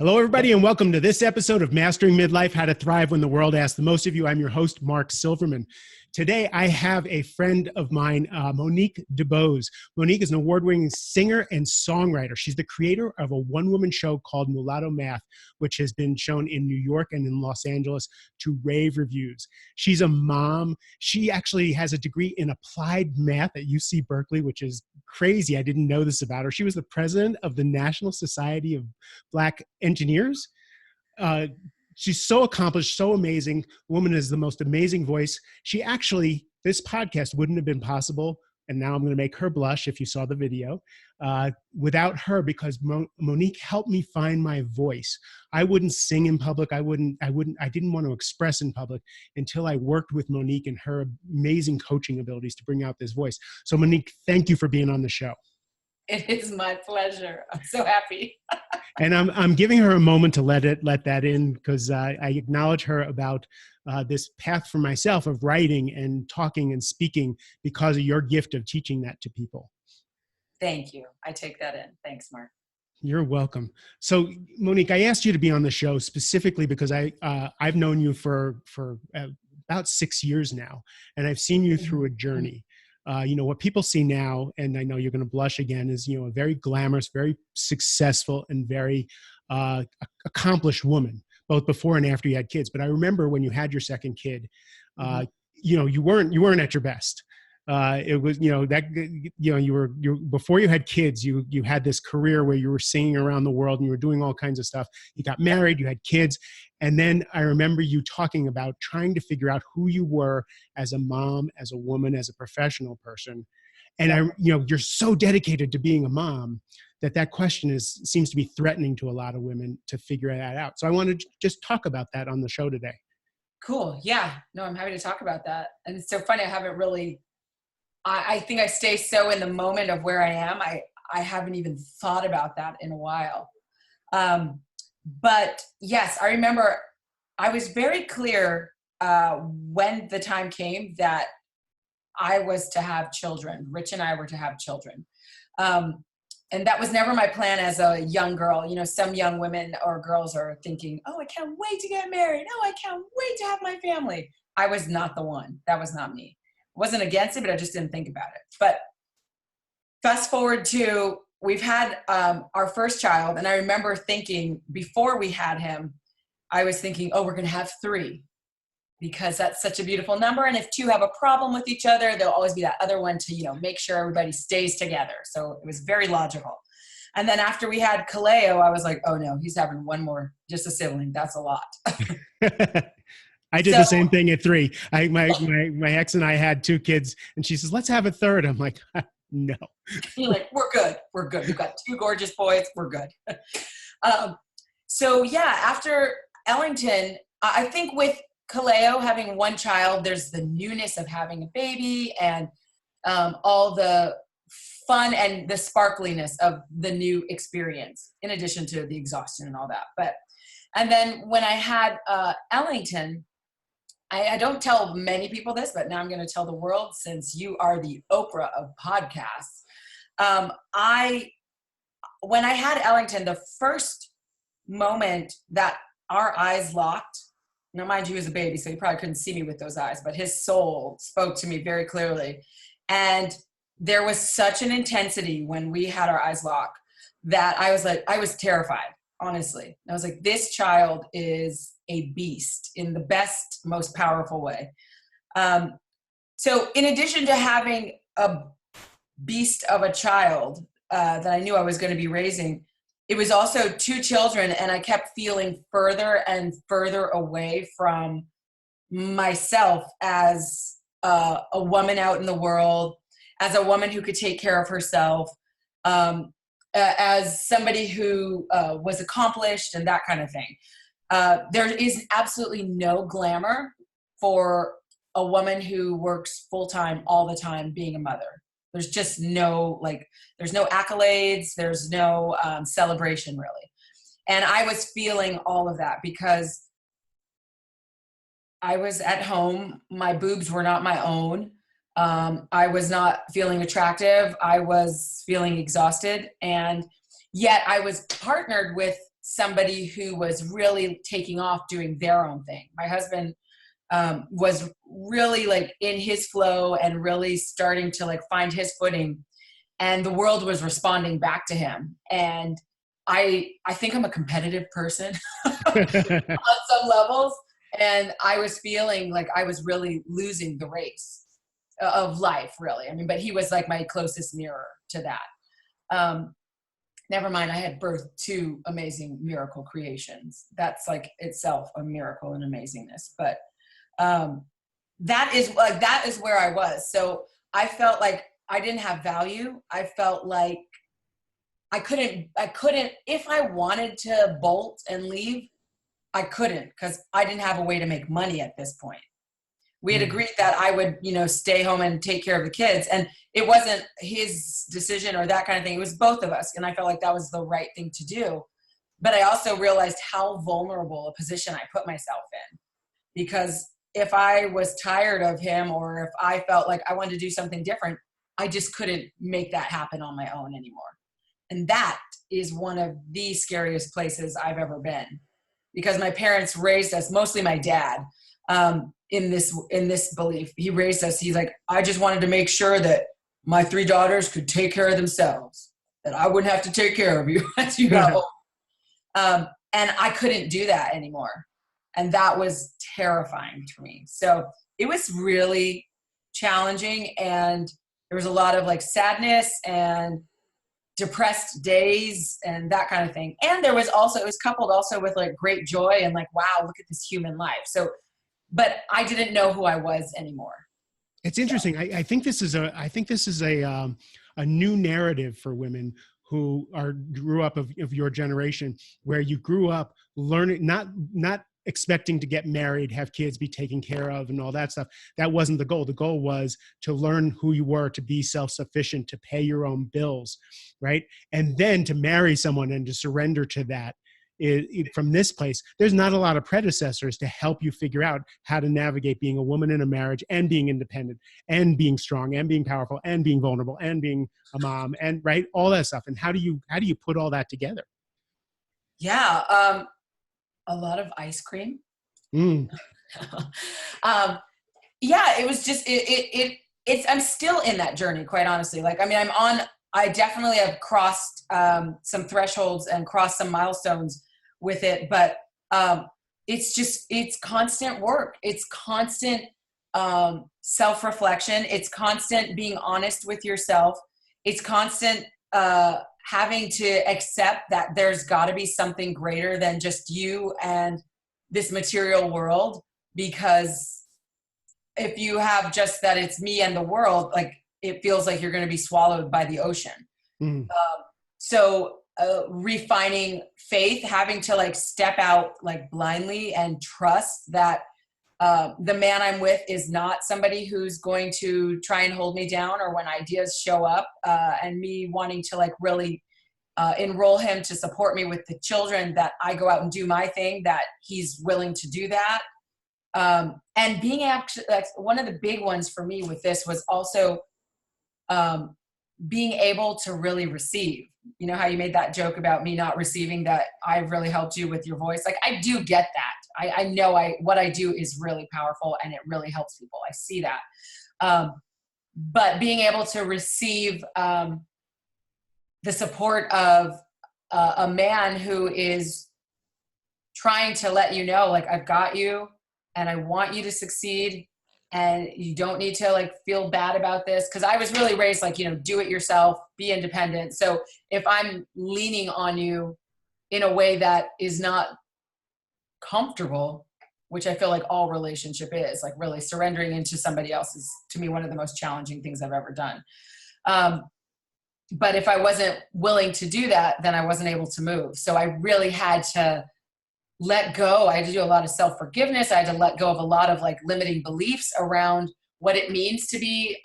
Hello, everybody, and welcome to this episode of Mastering Midlife, How to Thrive When the World Asks the Most of You. I'm your host, Mark Silverman. Today, I have a friend of mine, Monique DeBose. Monique is an award-winning singer and songwriter. She's the creator of a one-woman show called Mulatto Math, which has been shown in New York and in Los Angeles to rave reviews. She's a mom. She actually has a degree in applied math at UC Berkeley, which is crazy. I didn't know this about her. She was the president of the National Society of Black Engineers. She's so accomplished, so amazing. The woman has the most amazing voice. She actually, this podcast wouldn't have been possible, and now I'm going to make her blush if you saw the video, without her, because Monique helped me find my voice. I wouldn't sing in public. I didn't want to express in public until I worked with Monique and her amazing coaching abilities to bring out this voice. So Monique, thank you for being on the show. It is my pleasure. I'm so happy. And I'm giving her a moment to let that in, because I acknowledge her about this path for myself of writing and talking and speaking because of your gift of teaching that to people. Thank you. I take that in. Thanks, Mark. You're welcome. So, Monique, I asked you to be on the show specifically because I've known you for about 6 years now, and I've seen you through a journey. What people see now, and I know you're going to blush again, is, a very glamorous, very successful, and very accomplished woman, both before and after you had kids. But I remember when you had your second kid, you weren't at your best. It was, before you had kids, you had this career where you were singing around the world and you were doing all kinds of stuff. You got married, you had kids. And then I remember you talking about trying to figure out who you were as a mom, as a woman, as a professional person. And you're so dedicated to being a mom that question seems to be threatening to a lot of women to figure that out. So I wanted to just talk about that on the show today. Cool. Yeah. No, I'm happy to talk about that. And it's so funny. I haven't really, I think I stay so in the moment of where I am. I haven't even thought about that in a while. But yes, I remember I was very clear when the time came that I was to have children. Rich and I were to have children. And that was never my plan as a young girl. Some young women or girls are thinking, oh, I can't wait to get married. Oh, I can't wait to have my family. I was not the one. That was not me. I wasn't against it, but I just didn't think about it. But fast forward to, we've had our first child. And I remember thinking before we had him, I was thinking, oh, we're going to have 3 because that's such a beautiful number. And if 2 have a problem with each other, there'll always be that other one to, make sure everybody stays together. So it was very logical. And then after we had Kaleo, I was like, oh no, he's having one more, just a sibling. That's a lot. I did the same thing at 3. My ex and I had 2 kids, and she says, let's have a third. I'm like, no. You're like, we're good. We're good. We've got 2 gorgeous boys. We're good. So yeah, after Ellington, I think with Kaleo having 1 child, there's the newness of having a baby and all the fun and the sparkliness of the new experience, in addition to the exhaustion and all that. And then when I had Ellington, I don't tell many people this, but now I'm going to tell the world, since you are the Oprah of podcasts. When I had Ellington, the first moment that our eyes locked, now mind you, he was a baby, so he probably couldn't see me with those eyes, but his soul spoke to me very clearly. And there was such an intensity when we had our eyes locked that I was terrified, honestly. I was like, this child is a beast in the best, most powerful way. So in addition to having a beast of a child that I knew I was going to be raising, it was also 2 children, and I kept feeling further and further away from myself as a woman out in the world, as a woman who could take care of herself, as somebody who was accomplished and that kind of thing. There is absolutely no glamour for a woman who works full-time all the time being a mother. There's just no, there's no accolades. There's no celebration, really. And I was feeling all of that because I was at home. My boobs were not my own. I was not feeling attractive. I was feeling exhausted. And yet I was partnered with somebody who was really taking off doing their own thing. My husband was really like in his flow and really starting to like find his footing, and the world was responding back to him. And I think I'm a competitive person on some levels. And I was feeling like I was really losing the race of life, really. I mean, but he was like my closest mirror to that. Never mind, I had birthed 2 amazing miracle creations. That's like itself a miracle and amazingness. But that is where I was. So I felt like I didn't have value. I felt like I couldn't, if I wanted to bolt and leave, I couldn't, because I didn't have a way to make money at this point. We had agreed that I would, stay home and take care of the kids. And it wasn't his decision or that kind of thing. It was both of us. And I felt like that was the right thing to do. But I also realized how vulnerable a position I put myself in. Because if I was tired of him, or if I felt like I wanted to do something different, I just couldn't make that happen on my own anymore. And that is one of the scariest places I've ever been. Because my parents raised us, mostly my dad, in this belief. He raised us. He's like, I just wanted to make sure that my 3 daughters could take care of themselves, that I wouldn't have to take care of you once you got home. And I couldn't do that anymore. And that was terrifying to me. So it was really challenging. And there was a lot of like sadness and depressed days and that kind of thing. And there was also, it was coupled also with like great joy and like, wow, look at this human life. So, but I didn't know who I was anymore. It's interesting. So. I think this is a new narrative for women who grew up of your generation, where you grew up learning, not expecting to get married, have kids, be taken care of, and all that stuff. That wasn't the goal. The goal was to learn who you were, to be self-sufficient, to pay your own bills, right? And then to marry someone and to surrender to that. From this place, there's not a lot of predecessors to help you figure out how to navigate being a woman in a marriage, and being independent, and being strong, and being powerful, and being vulnerable, and being a mom, and right, all that stuff. And how do you put all that together? Yeah, a lot of ice cream. Yeah, it was just it's. I'm still in that journey, quite honestly. Like, I mean, I definitely have crossed some thresholds and crossed some milestones with it, but it's constant work. It's constant self-reflection. It's constant being honest with yourself. It's constant having to accept that there's got to be something greater than just you and this material world. Because if you have just that it's me and the world, like, it feels like you're going to be swallowed by the ocean. So refining faith, having to like step out like blindly and trust that the man I'm with is not somebody who's going to try and hold me down, or when ideas show up, and me wanting to like really enroll him to support me with the children, that I go out and do my thing, that he's willing to do that. And being actually, like, one of the big ones for me with this was also being able to really receive. You know how you made that joke about me not receiving, that I've really helped you with your voice? Like, I do get that. I know what I do is really powerful, and it really helps people. I see that. But being able to receive the support of a man who is trying to let you know, like, I've got you and I want you to succeed, and you don't need to like feel bad about this. Cause I was really raised like, do it yourself, be independent. So if I'm leaning on you in a way that is not comfortable, which I feel like all relationship is, like really surrendering into somebody else is, to me, one of the most challenging things I've ever done. But if I wasn't willing to do that, then I wasn't able to move. So I really had to let go. I had to do a lot of self-forgiveness. I had to let go of a lot of like limiting beliefs around what it means to be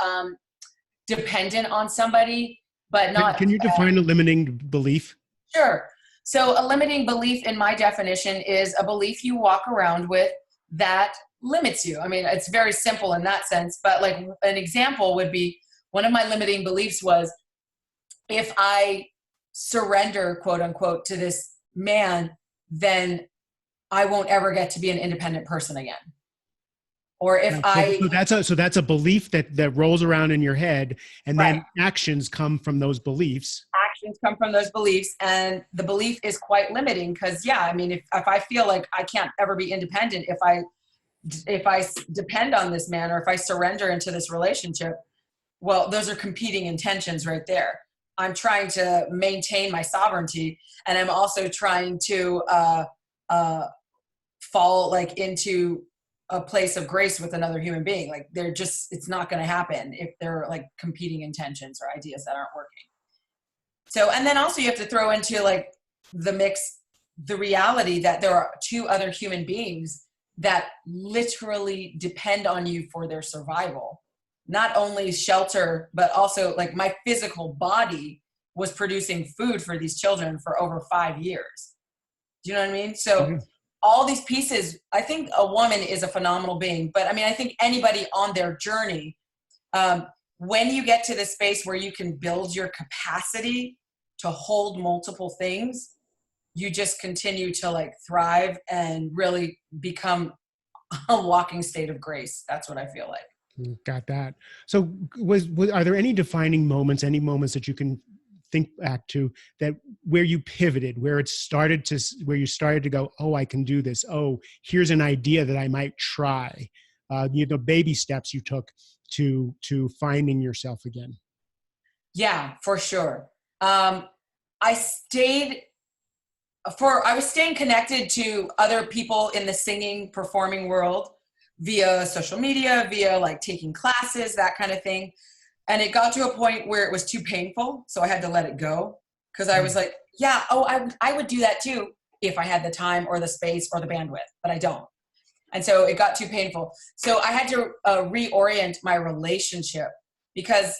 dependent on somebody, but not. Can you define a limiting belief? Sure. So a limiting belief, in my definition, is a belief you walk around with that limits you. I mean, it's very simple in that sense, but like an example would be, one of my limiting beliefs was, if I surrender, quote unquote, to this man, then I won't ever get to be an independent person again. Or if so that's a belief that rolls around in your head, and right. then actions come from those beliefs. Actions come from those beliefs, and the belief is quite limiting because, yeah, I mean, if I feel like I can't ever be independent, if I depend on this man, or if I surrender into this relationship, well, those are competing intentions right there. I'm trying to maintain my sovereignty, and I'm also trying to fall like into a place of grace with another human being. Like it's not going to happen if they're like competing intentions or ideas that aren't working. So, and then also you have to throw into like the mix, the reality that there are two other human beings that literally depend on you for their survival. Not only shelter, but also like my physical body was producing food for these children for over 5 years. Do you know what I mean? So all these pieces, I think a woman is a phenomenal being, but I mean, I think anybody on their journey, when you get to the space where you can build your capacity to hold multiple things, you just continue to like thrive and really become a walking state of grace. That's what I feel like. Got that. So are there any defining moments, any moments that you can think back to that where you pivoted, where you started to go, oh, I can do this. Oh, here's an idea that I might try. Baby steps you took to finding yourself again. Yeah, for sure. I was staying connected to other people in the singing, performing world via social media, via like taking classes, that kind of thing. And it got to a point where it was too painful. So I had to let it go because I was like, yeah, I would do that too if I had the time or the space or the bandwidth, but I don't. And so it got too painful. So I had to reorient my relationship because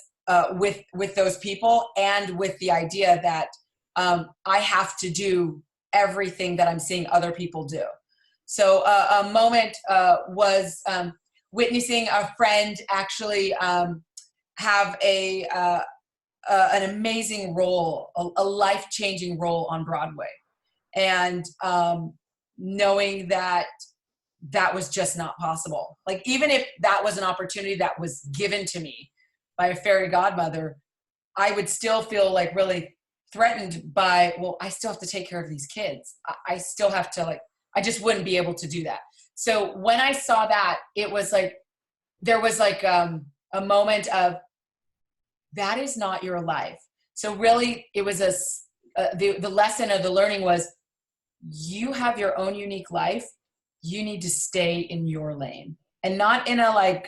with those people, and with the idea that I have to do everything that I'm seeing other people do. So a moment was witnessing a friend actually have an amazing role, a life-changing role on Broadway. And knowing that was just not possible. Like, even if that was an opportunity that was given to me by a fairy godmother, I would still feel like really threatened by, well, I still have to take care of these kids. I still have to, I just wouldn't be able to do that. So when I saw that, it was like, there was like a moment of, that is not your life. So really it was the lesson of the learning was, you have your own unique life. You need to stay in your lane, and not in a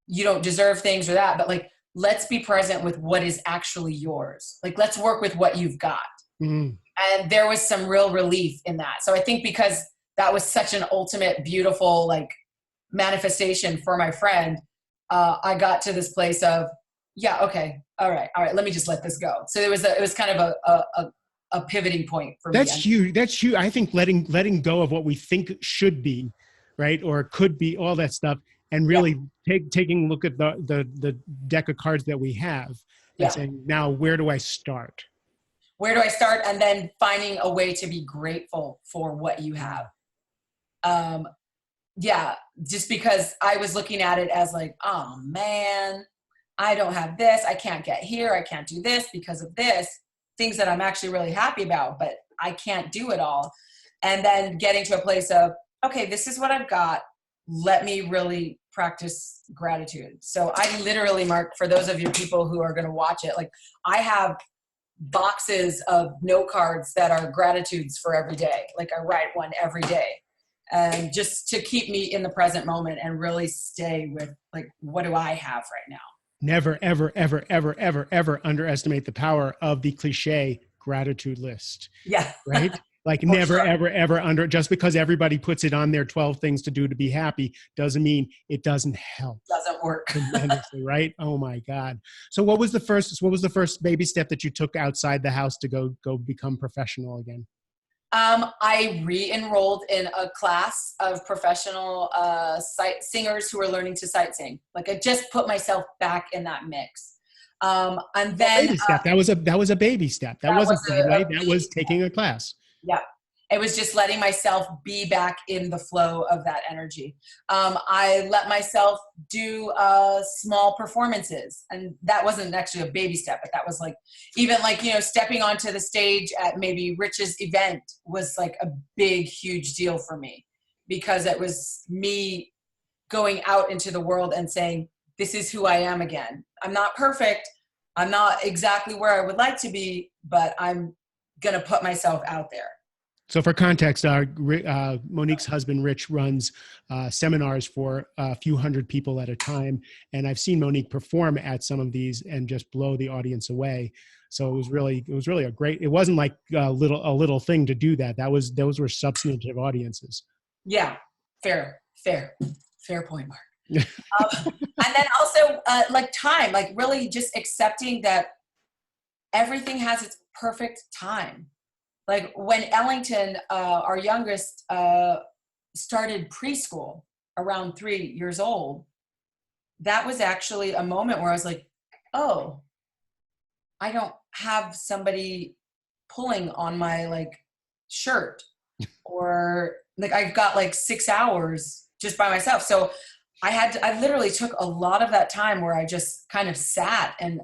you don't deserve things or that, but let's be present with what is actually yours. Let's work with what you've got. Mm-hmm. And there was some real relief in that. So I think because that was such an ultimate, beautiful, manifestation for my friend, I got to this place of, yeah, okay, all right, let me just let this go. So it was kind of a pivoting point for me. That's huge. I think letting go of what we think should be, right, or could be, all that stuff, and really taking a look at the deck of cards that we have, and saying, now where do I start? Where do I start? And then finding a way to be grateful for what you have. Just because I was looking at it as oh man, I don't have this. I can't get here. I can't do this because of this. Things that I'm actually really happy about, but I can't do it all. And then getting to a place of, okay, this is what I've got. Let me really practice gratitude. So I literally, Mark, for those of you people who are going to watch it, I have boxes of note cards that are gratitudes for every day. I write one every day. And just to keep me in the present moment and really stay with what do I have right now? Never, ever, ever, ever, ever, ever underestimate the power of the cliche gratitude list. Yeah. Right? Never, ever, ever just because everybody puts it on their 12 things to do to be happy doesn't mean it doesn't help. Doesn't work. Tremendously, right? Oh my God. So what was the first baby step that you took outside the house to go become professional again? I re-enrolled in a class of professional singers who were learning to sight sing. I just put myself back in that mix. And then baby step. That was a baby step. That wasn't Broadway. That was taking a class. Yeah. It was just letting myself be back in the flow of that energy. I let myself do small performances, and that wasn't actually a baby step, but that was like, even like, you know, stepping onto the stage at maybe Rich's event was like a big, huge deal for me, because it was me going out into the world and saying, this is who I am again. I'm not perfect. I'm not exactly where I would like to be, but I'm going to put myself out there. So for context, Monique's husband, Rich, runs seminars for a few hundred people at a time. And I've seen Monique perform at some of these and just blow the audience away. So it was really a great, it wasn't like a little thing to do that. Those were substantive audiences. Yeah. Fair point, Mark. And then also like time, like really just accepting that everything has its perfect time. Like when Ellington, our youngest, started preschool around 3 years old, that was actually a moment where I was like, oh, I don't have somebody pulling on my like shirt, or like I've got like 6 hours just by myself. So I literally took a lot of that time where I just kind of sat and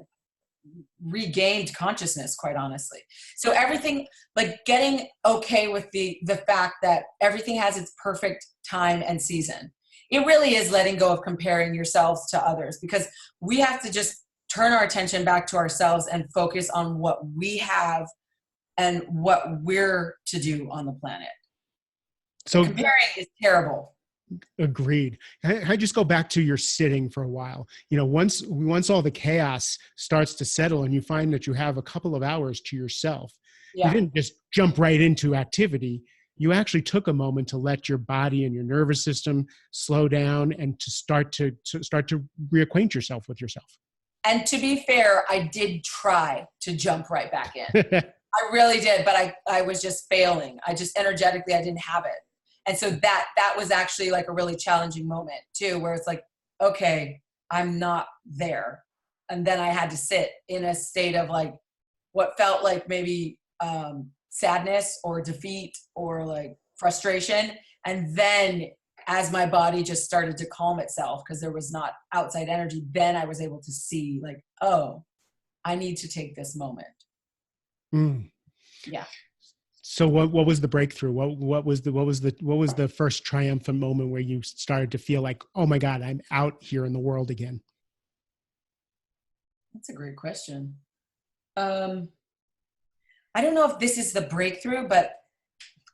regained consciousness, quite honestly. So everything, like getting okay with the fact that everything has its perfect time and season. It really is letting go of comparing yourselves to others, because we have to just turn our attention back to ourselves and focus on what we have and what we're to do on the planet. So comparing is terrible. Agreed. I just go back to your sitting for a while. You know, once all the chaos starts to settle and you find that you have a couple of hours to yourself, you didn't just jump right into activity. You actually took a moment to let your body and your nervous system slow down and to start to reacquaint yourself with yourself. And to be fair, I did try to jump right back in. I really did, but I was just failing. I just energetically, I didn't have it. And so that was actually like a really challenging moment too, where it's like, okay, I'm not there. And then I had to sit in a state of like what felt like maybe sadness or defeat or like frustration. And then as my body just started to calm itself, because there was not outside energy, then I was able to see like, oh, I need to take this moment. Mm. Yeah. So what was the breakthrough? What was the first triumphant moment where you started to feel like, oh my God, I'm out here in the world again? That's a great question. I don't know if this is the breakthrough, but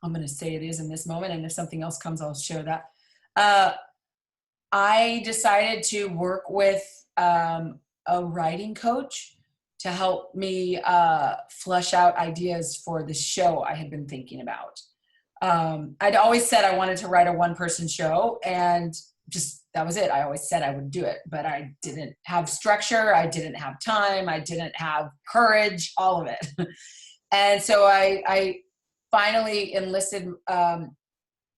I'm going to say it is in this moment. And if something else comes, I'll share that. I decided to work with a writing coach to help me flush out ideas for the show I had been thinking about. I'd always said I wanted to write a one-person show, and just that was it. I always said I would do it, but I didn't have structure. I didn't have time. I didn't have courage, all of it. And so I finally enlisted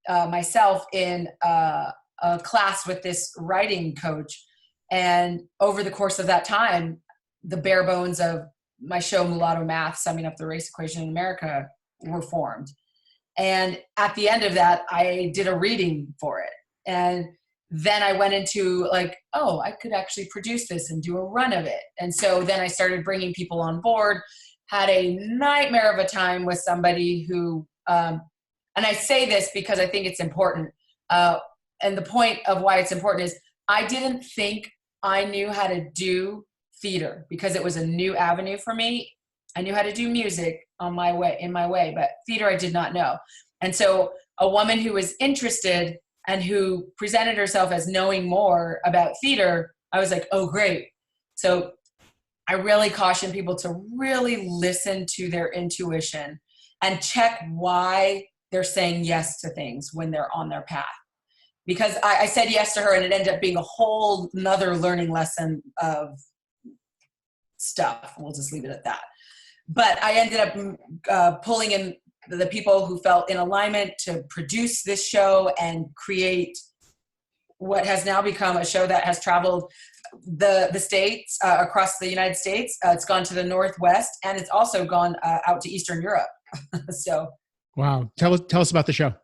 myself in a class with this writing coach. And over the course of that time, the bare bones of my show, Mulatto Math, Summing Up the Race Equation in America, were formed. And at the end of that, I did a reading for it. And then I went into like, oh, I could actually produce this and do a run of it. And so then I started bringing people on board, had a nightmare of a time with somebody who, and I say this because I think it's important. And the point of why it's important is I didn't think I knew how to do theater because it was a new avenue for me. I knew how to do music in my way, but theater I did not know. And so a woman who was interested and who presented herself as knowing more about theater, I was like, oh, great. So I really caution people to really listen to their intuition and check why they're saying yes to things when they're on their path. Because I said yes to her and it ended up being a whole nother learning lesson of stuff. We'll just leave it at that. But I ended up pulling in the people who felt in alignment to produce this show and create what has now become a show that has traveled the states, across the United States. It's gone to the Northwest, and it's also gone out to Eastern Europe. So Wow. Tell us about the show.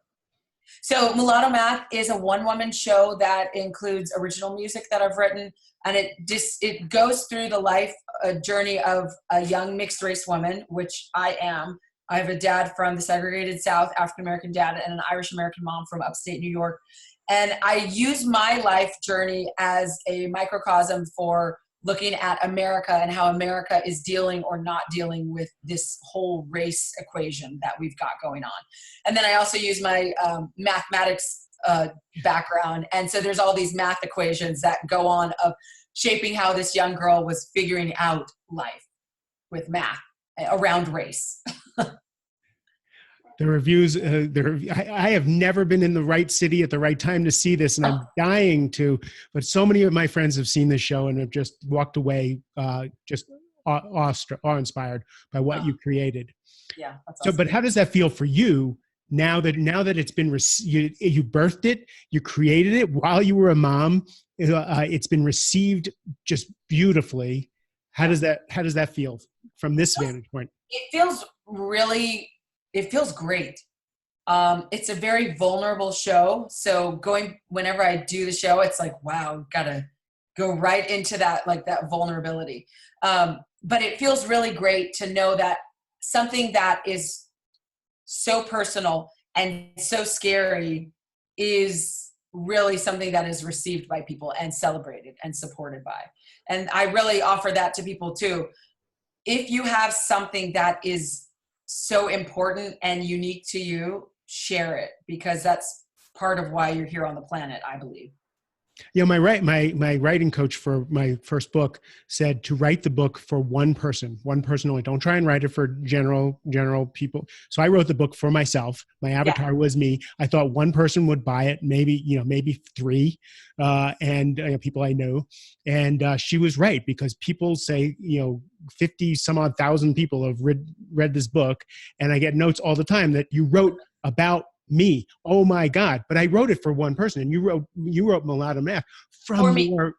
So Mulatto Math is a one-woman show that includes original music that I've written, and it goes through the life journey of a young mixed race woman, which I am. I have a dad from the segregated South, African-American dad, and an Irish-American mom from upstate New York. And I use my life journey as a microcosm for looking at America and how America is dealing or not dealing with this whole race equation that we've got going on. And then I also use my mathematics background. And so there's all these math equations that go on of shaping how this young girl was figuring out life with math around race. The reviews, I have never been in the right city at the right time to see this, and I'm dying to, but so many of my friends have seen this show and have just walked away just awe-inspired by what you created. Yeah, that's so, awesome. But how does that feel for you now that it's been, you birthed it, you created it while you were a mom, it's been received just beautifully. How does that feel from this vantage point? It feels great. It's a very vulnerable show. So whenever I do the show, it's like, wow, gotta go right into that, like that vulnerability. But it feels really great to know that something that is so personal and so scary is really something that is received by people and celebrated and supported by. And I really offer that to people too. If you have something that is so important and unique to you, share it, because that's part of why you're here on the planet, I believe. Yeah, my writing coach for my first book said to write the book for one person only. Don't try and write it for general people. So I wrote the book for myself. My avatar was me. I thought one person would buy it, maybe three, and people I know. And she was right, because people say 50 some odd thousand people have read this book, and I get notes all the time that you wrote about me. Oh my God. But I wrote it for one person, and you wrote Mulatto Math from your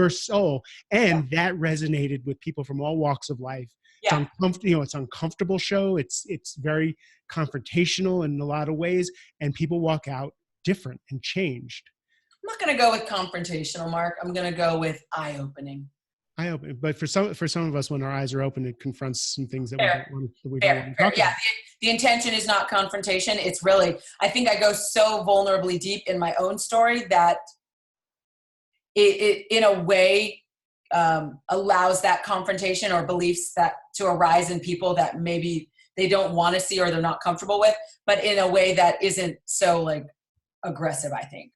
soul. And that resonated with people from all walks of life. Yeah. It's an uncomfortable show. It's very confrontational in a lot of ways, and people walk out different and changed. I'm not going to go with confrontational, Mark. I'm going to go with eye-opening. But for some of us, when our eyes are open, it confronts some things that we don't want to talk about. Yeah, the intention is not confrontation. It's really, I think I go so vulnerably deep in my own story that it in a way allows that confrontation or beliefs that to arise in people that maybe they don't want to see or they're not comfortable with, but in a way that isn't so like aggressive, I think.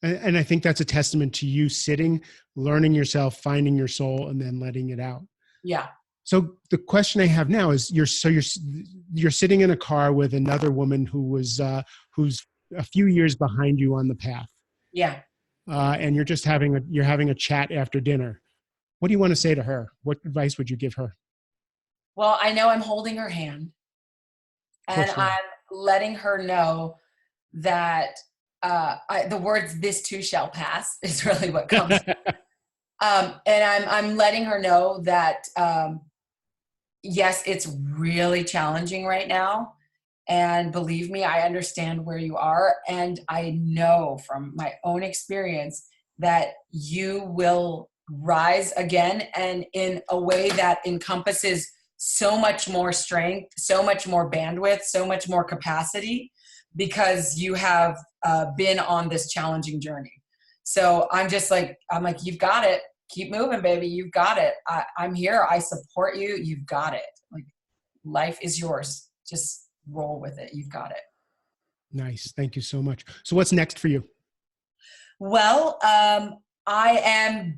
And I think that's a testament to you sitting, learning yourself, finding your soul, and then letting it out. Yeah. So the question I have now is, you're sitting in a car with another woman who's a few years behind you on the path. Yeah. And you're just having a chat after dinner. What do you want to say to her? What advice would you give her? Well, I know I'm holding her hand, and I'm letting her know that the words "this too shall pass" is really what comes. And I'm letting her know that yes, it's really challenging right now, and believe me, I understand where you are, and I know from my own experience that you will rise again, and in a way that encompasses so much more strength, so much more bandwidth, so much more capacity, because you have been on this challenging journey. So I'm like, you've got it. Keep moving, baby. You've got it. I'm here. I support you. You've got it. Like, life is yours. Just roll with it. You've got it. Nice. Thank you so much. So what's next for you? Well, I am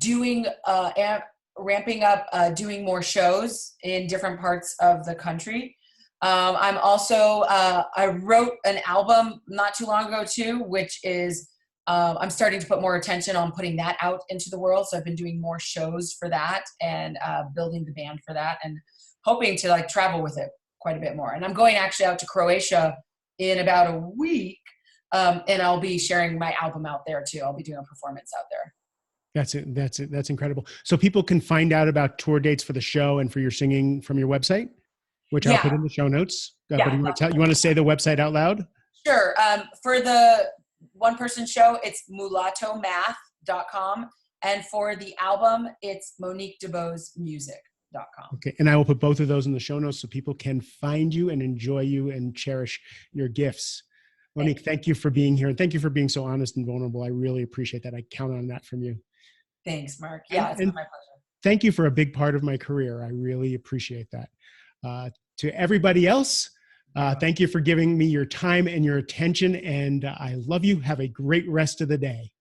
ramping up, doing more shows in different parts of the country. I'm also, I wrote an album not too long ago too, which is, I'm starting to put more attention on putting that out into the world. So I've been doing more shows for that, and building the band for that, and hoping to like travel with it quite a bit more. And I'm going actually out to Croatia in about a week. And I'll be sharing my album out there too. I'll be doing a performance out there. That's incredible. So people can find out about tour dates for the show and for your singing from your website? which I'll put Yeah. in the show notes. But Yeah. you want to say the website out loud? Sure. For the one-person show, it's mulattomath.com. And for the album, it's MoniqueDeBosemusic.com. Okay. And I will put both of those in the show notes so people can find you and enjoy you and cherish your gifts. Monique, thank you for being here. And thank you for being so honest and vulnerable. I really appreciate that. I count on that from you. Thanks, Mark. Yeah, it's been my pleasure. Thank you for a big part of my career. I really appreciate that. To everybody else, thank you for giving me your time and your attention. And I love you. Have a great rest of the day.